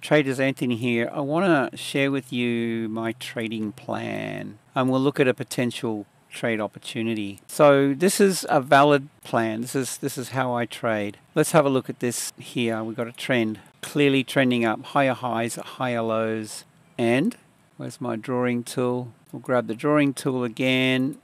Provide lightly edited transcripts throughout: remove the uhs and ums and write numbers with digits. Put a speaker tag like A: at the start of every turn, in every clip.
A: Traders Anthony here. I want to share with you my trading plan, and we'll look at a potential trade opportunity. So this is a valid plan. This is how I trade. Let's have a look at this here. We've got a trend clearly trending up, higher highs, higher lows. And where's my drawing tool? We'll grab the drawing tool again.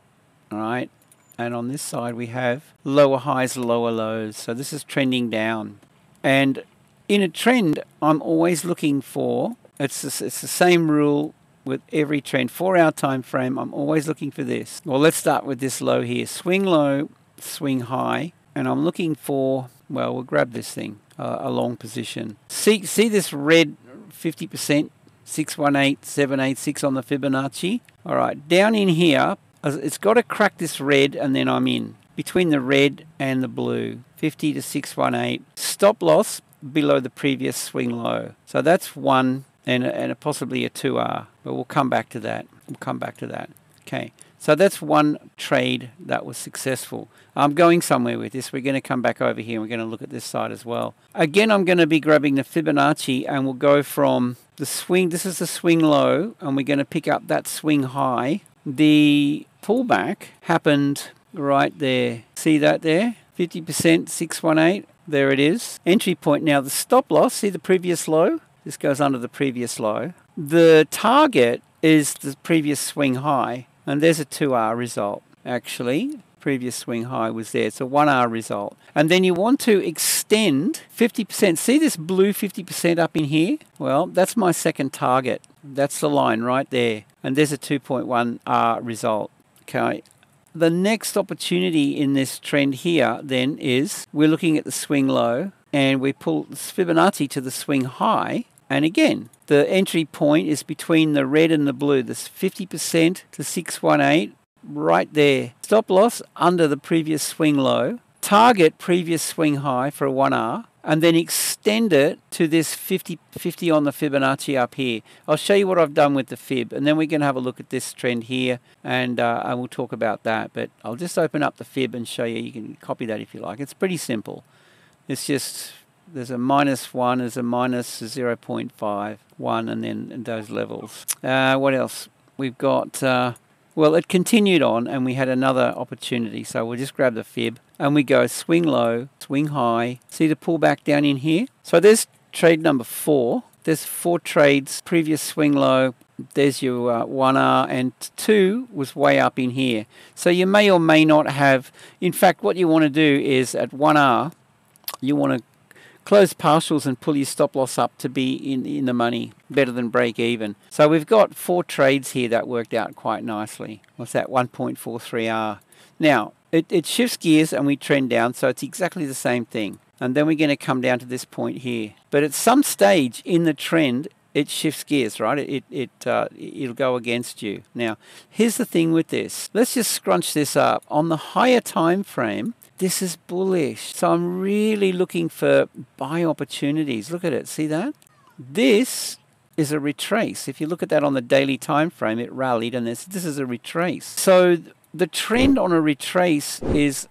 A: All right. And on this side we have lower highs, lower lows. So this is trending down. And in a trend, I'm always looking for, it's the same rule with every trend. 4-hour time frame, I'm always looking for this. Well, let's start with this low here. Swing low, swing high. And I'm looking for, well, we'll grab this thing, a long position. See this red 50%, 618, 786 on the Fibonacci? All right, down in here, it's got to crack this red and then I'm in. Between the red and the blue, 50 to 618. Stop loss below the previous swing low. So that's one and possibly a 2R. But we'll come back to that. Okay, so that's one trade that was successful. I'm going somewhere with this. We're going to come back over here and we're going to look at this side as well. Again, I'm going to be grabbing the Fibonacci and we'll go from the swing. This is the swing low and we're going to pick up that swing high. The pullback happened right there. See that there? 50%, 618. There it is. Entry point. Now the stop loss, see the previous low? This goes under the previous low. The target is the previous swing high. And there's a 2R result. Actually, previous swing high was there. It's a 1R result. And then you want to extend 50%. See this blue 50% up in here? Well, that's my second target. That's the line right there. And there's a 2.1R result. Okay. The next opportunity in this trend here then is we're looking at the swing low and we pull Fibonacci to the swing high. And again, the entry point is between the red and the blue. This 50% to 618 right there. Stop loss under the previous swing low. Target previous swing high for a 1R. And then extend it to this 50 on the Fibonacci up here. I'll show you what I've done with the Fib, and then we're going to have a look at this trend here, and I will talk about that. But I'll just open up the Fib and show you. You can copy that if you like. It's pretty simple. It's just, there's a -1, there's a minus 0.51, and then those levels. What else? We've got, well, it continued on, and we had another opportunity. So we'll just grab the Fib. And we go swing low, swing high. See the pullback down in here? So there's trade number 4. There's 4 trades, previous swing low. There's your 1R, and 2 was way up in here. So you may or may not have, in fact, what you want to do is at 1R, you want to close partials and pull your stop loss up to be in the money, better than break even. So we've got 4 trades here that worked out quite nicely. What's that? 1.43R. Now, it shifts gears and we trend down, so it's exactly the same thing. And then we're going to come down to this point here. But at some stage in the trend, it shifts gears, right? It'll go against you. Now, here's the thing with this. Let's just scrunch this up. On the higher time frame, this is bullish. So I'm really looking for buy opportunities. Look at it. See that? This is a retrace. If you look at that on the daily time frame, it rallied, and this is a retrace. So the trend on a retrace is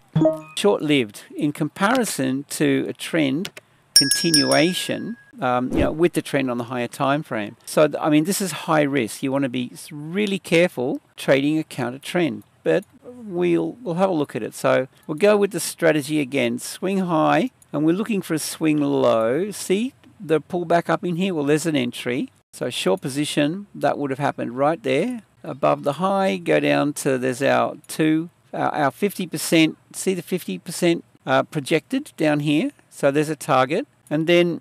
A: short-lived in comparison to a trend continuation, with the trend on the higher time frame. So, I mean, this is high risk. You want to be really careful trading a counter trend. But we'll have a look at it. So we'll go with the strategy again. Swing high, and we're looking for a swing low. See the pullback up in here? Well, there's an entry. So short position, that would have happened right there. Above the high, go down to, there's our 50%, see the 50% projected down here. So there's a target. And then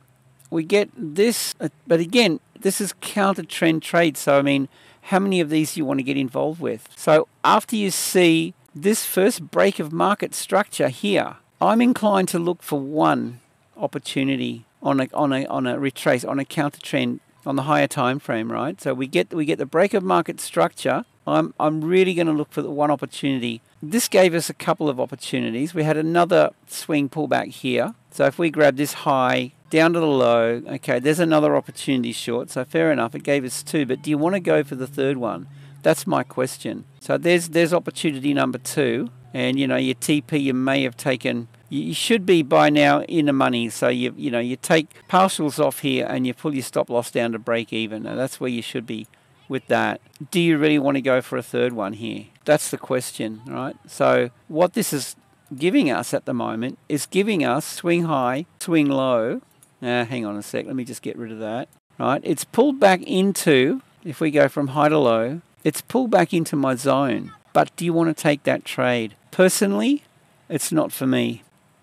A: we get this, but again, this is counter trend trade. So, I mean, how many of these do you want to get involved with? So after you see this first break of market structure here, I'm inclined to look for one opportunity on a retrace, on a counter trend, on the higher time frame, right? So we get the break of market structure. I'm really going to look for the one opportunity. This gave us a couple of opportunities. We had another swing pullback here. So if we grab this high down to the low, okay, there's another opportunity short. So fair enough, it gave us 2. But do you want to go for the third one? That's my question. So there's opportunity number 2. And, you know, your TP, you may have taken You should be by now in the money. So you know, you take partials off here and you pull your stop loss down to break even. Now that's where you should be with that. Do you really want to go for a third one here? That's the question, right? So what this is giving us at the moment is giving us swing high, swing low. Hang on a sec. Let me just get rid of that. Right? It's pulled back into, if we go from high to low, it's pulled back into my zone. But do you want to take that trade? Personally, it's not for me.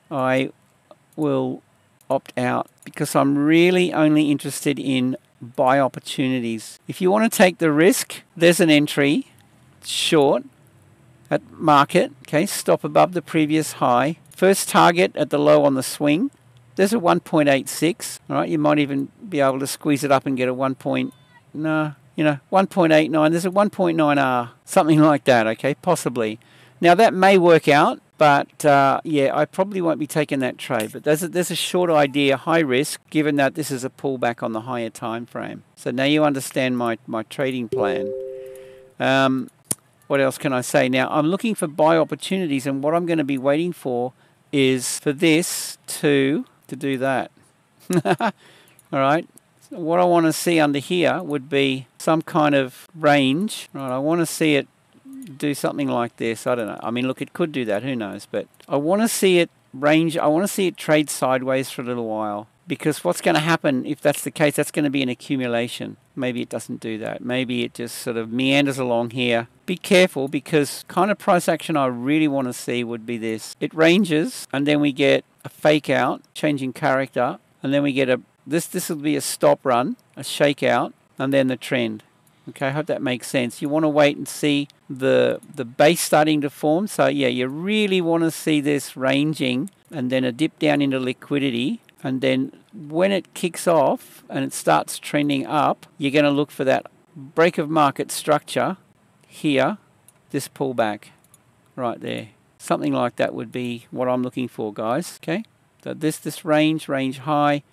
A: I will opt out because I'm really only interested in buy opportunities. If you want to take the risk, there's an entry, short at market, okay, stop above the previous high. First target at the low on the swing. There's a 1.86, all right, you might even be able to squeeze it up and get a 1.89. There's a 1.9R, something like that, okay, possibly. Now that may work out, but yeah, I probably won't be taking that trade. But there's a short idea, high risk, given that this is a pullback on the higher time frame. So now you understand my trading plan. What else can I say? Now I'm looking for buy opportunities, and what I'm going to be waiting for is for this to do that. All right. So what I want to see under here would be some kind of range. Right. I want to see it do something like this. I don't know. I mean, look, it could do that. Who knows? But I want to see it range. I want to see it trade sideways for a little while, because what's going to happen if that's the case, that's going to be an accumulation. Maybe it doesn't do that. Maybe it just sort of meanders along here. Be careful, because kind of price action I really want to see would be this. It ranges, and then we get a fake out, changing character, and then we get a, this will be a stop run, a shakeout, and then the trend. Okay, I hope that makes sense. You want to wait and see the base starting to form. So yeah, you really want to see this ranging, and then a dip down into liquidity. And then when it kicks off and it starts trending up, you're going to look for that break of market structure here, this pullback right there. Something like that would be what I'm looking for, guys. Okay, so this range high.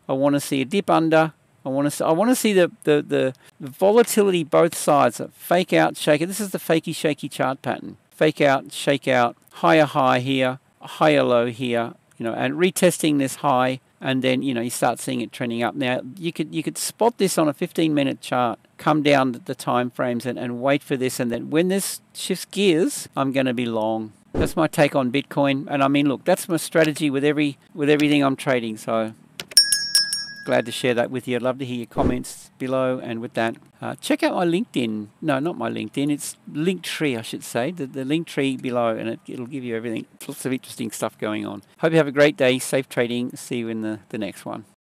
A: I want to see a dip under. I want to see the volatility both sides. A fake out, shake it. This is the fakey shaky chart pattern. Fake out, shake out, higher high here, higher low here. You know, and retesting this high, and then you start seeing it trending up. Now you could spot this on a 15-minute chart. Come down the time frames and wait for this, and then when this shifts gears, I'm going to be long. That's my take on Bitcoin, and I mean, look, that's my strategy with everything I'm trading. So glad to share that with you. I'd love to hear your comments below. And with that, check out my LinkedIn. No, not my LinkedIn. It's Linktree, I should say. The Linktree below, and it'll give you everything. Lots of interesting stuff going on. Hope you have a great day. Safe trading. See you in the next one.